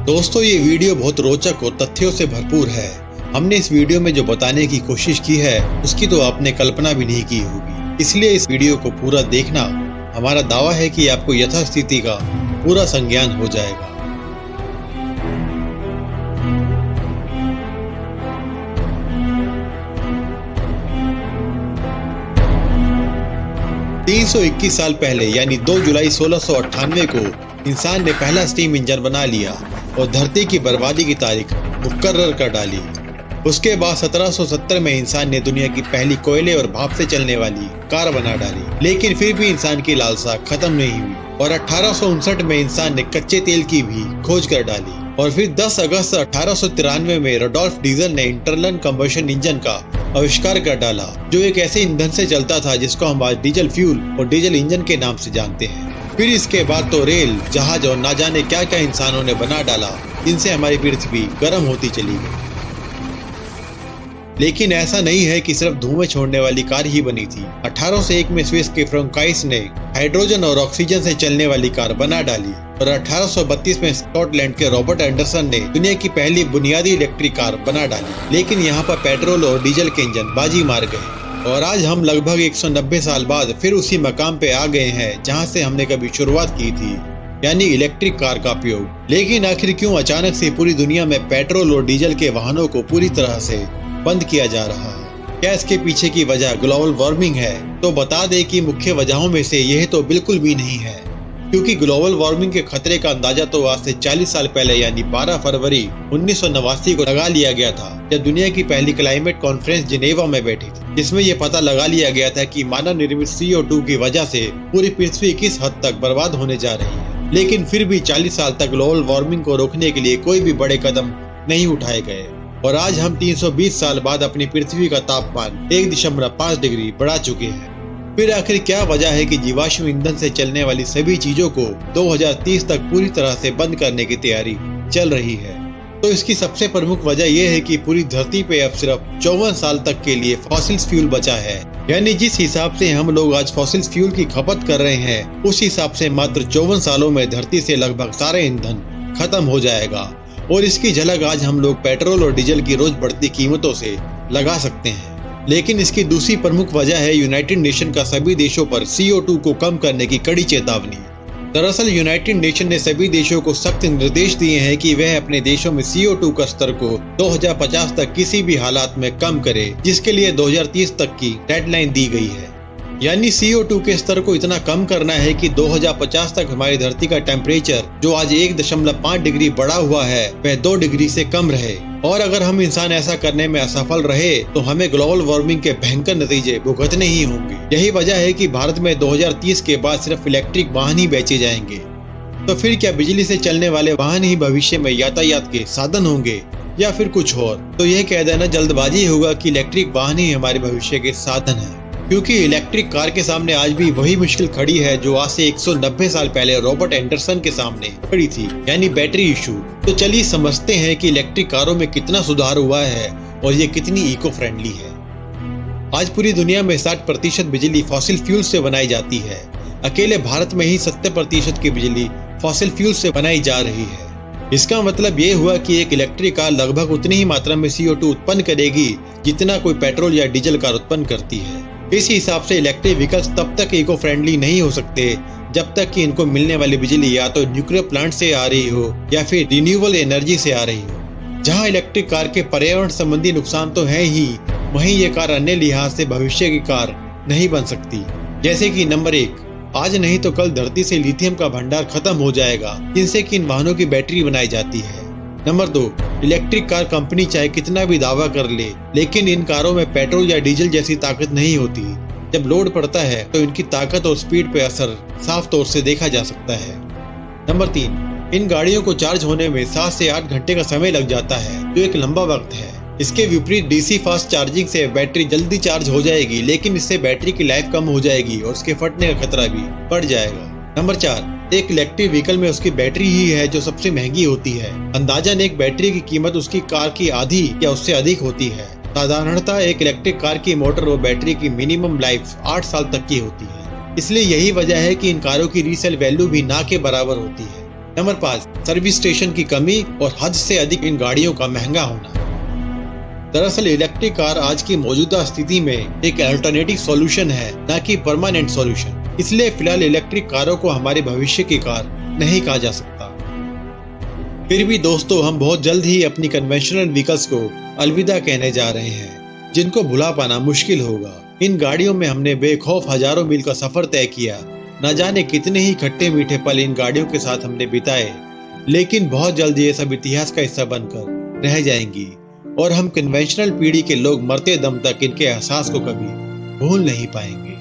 दोस्तों, ये वीडियो बहुत रोचक और तथ्यों से भरपूर है। हमने इस वीडियो में जो बताने की कोशिश की है उसकी तो आपने कल्पना भी नहीं की होगी। इसलिए इस वीडियो को पूरा देखना। हमारा दावा है कि आपको यथास्थिति का पूरा संज्ञान हो जाएगा। तीन 321 साल पहले यानी 2 जुलाई 1698 को इंसान ने पहला स्टीम इंजन बना लिया और धरती की बर्बादी की तारीख मुकर्रर कर डाली। उसके बाद 1770 में इंसान ने दुनिया की पहली कोयले और भाप से चलने वाली कार बना डाली। लेकिन फिर भी इंसान की लालसा खत्म नहीं हुई और 1859 में इंसान ने कच्चे तेल की भी खोज कर डाली। और फिर 10 अगस्त 1893 में रुडोल्फ डीजल ने इंटरनल कंबशन इंजन का आविष्कार कर डाला, जो एक ऐसे ईंधन से चलता था जिसको हम आज डीजल फ्यूल और डीजल इंजन के नाम से जानते हैं। फिर इसके बाद तो रेल, जहाज और ना जाने क्या क्या इंसानों ने बना डाला, जिनसे हमारी पृथ्वी गर्म होती चली गई। लेकिन ऐसा नहीं है कि सिर्फ धुएं छोड़ने वाली कार ही बनी थी। 1801 में स्विस के फ्रांकाइस ने हाइड्रोजन और ऑक्सीजन से चलने वाली कार बना डाली और 1832 में स्कॉटलैंड के रॉबर्ट एंडरसन ने दुनिया की पहली बुनियादी इलेक्ट्रिक कार बना डाली। लेकिन यहाँ पर पेट्रोल और डीजल के इंजन बाजी मार गए और आज हम लगभग 190 साल बाद फिर उसी मकाम पे आ गए हैं जहाँ से हमने कभी शुरुआत की थी, यानी इलेक्ट्रिक कार का उपयोग। लेकिन आखिर क्यों अचानक से पूरी दुनिया में पेट्रोल और डीजल के वाहनों को पूरी तरह से बंद किया जा रहा है? क्या इसके पीछे की वजह ग्लोबल वार्मिंग है? तो बता दें कि मुख्य वजहों में से यह तो बिल्कुल भी नहीं है, क्योंकि ग्लोबल वार्मिंग के खतरे का अंदाजा तो आज से 40 साल पहले यानी 12 फरवरी 1989 को लगा लिया गया था, जब दुनिया की पहली क्लाइमेट कॉन्फ्रेंस जिनेवा में बैठी थी, जिसमें यह पता लगा लिया गया था कि मानव निर्मित CO2 की वजह से पूरी पृथ्वी किस हद तक बर्बाद होने जा रही है। लेकिन फिर भी 40 साल तक ग्लोबल वार्मिंग को रोकने के लिए कोई भी बड़े कदम नहीं उठाए गए और आज हम 320 साल बाद अपनी पृथ्वी का तापमान 1.5 डिग्री बढ़ा चुके हैं। फिर आखिर क्या वजह है कि जीवाश्म ईंधन से चलने वाली सभी चीजों को 2030 तक पूरी तरह से बंद करने की तैयारी चल रही है? तो इसकी सबसे प्रमुख वजह यह है कि पूरी धरती पे अब सिर्फ 54 साल तक के लिए फॉसिल फ्यूल बचा है। यानी जिस हिसाब से हम लोग आज फॉसिल फ्यूल की खपत कर रहे हैं, उस हिसाब से मात्र 54 सालों में धरती से लगभग सारे ईंधन खत्म हो जाएगा। और इसकी झलक आज हम लोग पेट्रोल और डीजल की रोज बढ़ती कीमतों से लगा सकते हैं। लेकिन इसकी दूसरी प्रमुख वजह है यूनाइटेड नेशन का सभी देशों पर CO2 को कम करने की कड़ी चेतावनी। दरअसल यूनाइटेड नेशन ने सभी देशों को सख्त निर्देश दिए हैं कि वह अपने देशों में CO2 का स्तर को 2050 तक किसी भी हालात में कम करे, जिसके लिए 2030 तक की डेडलाइन दी गई है। यानी CO2 के स्तर को इतना कम करना है कि 2050 तक हमारी धरती का टेम्परेचर, जो आज 1.5 डिग्री बढ़ा हुआ है, वह 2 डिग्री से कम रहे। और अगर हम इंसान ऐसा करने में असफल रहे तो हमें ग्लोबल वार्मिंग के भयंकर नतीजे भुगतने ही होंगे। यही वजह है कि भारत में 2030 के बाद सिर्फ इलेक्ट्रिक वाहन ही बेचे जाएंगे। तो फिर क्या बिजली से चलने वाले वाहन ही भविष्य में यातायात के साधन होंगे या फिर कुछ और? तो यह कह देना जल्दबाजी होगा कि इलेक्ट्रिक वाहन ही हमारे भविष्य के साधन है, क्योंकि इलेक्ट्रिक कार के सामने आज भी वही मुश्किल खड़ी है जो आज से 190 साल पहले रॉबर्ट एंडरसन के सामने खड़ी थी, यानी बैटरी इशू। तो चलिए समझते हैं कि इलेक्ट्रिक कारों में कितना सुधार हुआ है और ये कितनी इको फ्रेंडली है। आज पूरी दुनिया में 60% बिजली फॉसिल फ्यूल से बनाई जाती है। अकेले भारत में ही 70% की बिजली फॉसिल फ्यूल से बनाई जा रही है। इसका मतलब ये हुआ कि एक इलेक्ट्रिक कार लगभग उतनी ही मात्रा में CO2 उत्पन्न करेगी जितना कोई पेट्रोल या डीजल कार उत्पन्न करती है। इस हिसाब से इलेक्ट्रिक व्हीकल्स तब तक इको फ्रेंडली नहीं हो सकते जब तक कि इनको मिलने वाली बिजली या तो न्यूक्लियर प्लांट से आ रही हो या फिर रिन्यूएबल एनर्जी से आ रही हो। जहां इलेक्ट्रिक कार के पर्यावरण संबंधी नुकसान तो है ही, वहीं ये कार अन्य लिहाज से भविष्य की कार नहीं बन सकती। जैसे कि नंबर 1, आज नहीं तो कल धरती से लिथियम का भंडार खत्म हो जाएगा, जिनसे कि इन वाहनों की बैटरी बनाई जाती है। नंबर 2, इलेक्ट्रिक कार कंपनी चाहे कितना भी दावा कर ले, लेकिन इन कारों में पेट्रोल या डीजल जैसी ताकत नहीं होती। जब लोड पड़ता है तो इनकी ताकत और स्पीड पे असर साफ तौर से देखा जा सकता है। नंबर 3, इन गाड़ियों को चार्ज होने में 7 से 8 घंटे का समय लग जाता है, जो एक लंबा वक्त है। इसके विपरीत DC फास्ट चार्जिंग से बैटरी जल्दी चार्ज हो जाएगी, लेकिन इससे बैटरी की लाइफ कम हो जाएगी और उसके फटने का खतरा भी बढ़ जाएगा। नंबर 4, एक इलेक्ट्रिक व्हीकल में उसकी बैटरी ही है जो सबसे महंगी होती है। अंदाजन एक बैटरी की कीमत उसकी कार की आधी या उससे अधिक होती है। साधारणतः एक इलेक्ट्रिक कार की मोटर और बैटरी की मिनिमम लाइफ 8 साल तक की होती है। इसलिए यही वजह है कि इन कारों की रीसेल वैल्यू भी ना के बराबर होती है। नंबर 5, सर्विस स्टेशन की कमी और हद से अधिक इन गाड़ियों का महंगा होना। दरअसल इलेक्ट्रिक कार आज की मौजूदा स्थिति में एक अल्टरनेटिव सॉल्यूशन है, न कि परमानेंट सॉल्यूशन। इसलिए फिलहाल इलेक्ट्रिक कारों को हमारे भविष्य की कार नहीं कहा जा सकता। फिर भी दोस्तों, हम बहुत जल्द ही अपनी कन्वेंशनल व्हीकल्स को अलविदा कहने जा रहे हैं, जिनको भुला पाना मुश्किल होगा। इन गाड़ियों में हमने बेखौफ हजारों मील का सफर तय किया। न जाने कितने ही खट्टे मीठे पल इन गाड़ियों के साथ हमने बिताए, लेकिन बहुत जल्द ये सब इतिहास का हिस्सा बनकर रह जाएंगी और हम कन्वेंशनल पीढ़ी के लोग मरते दम तक इनके एहसास को कभी भूल नहीं पाएंगे।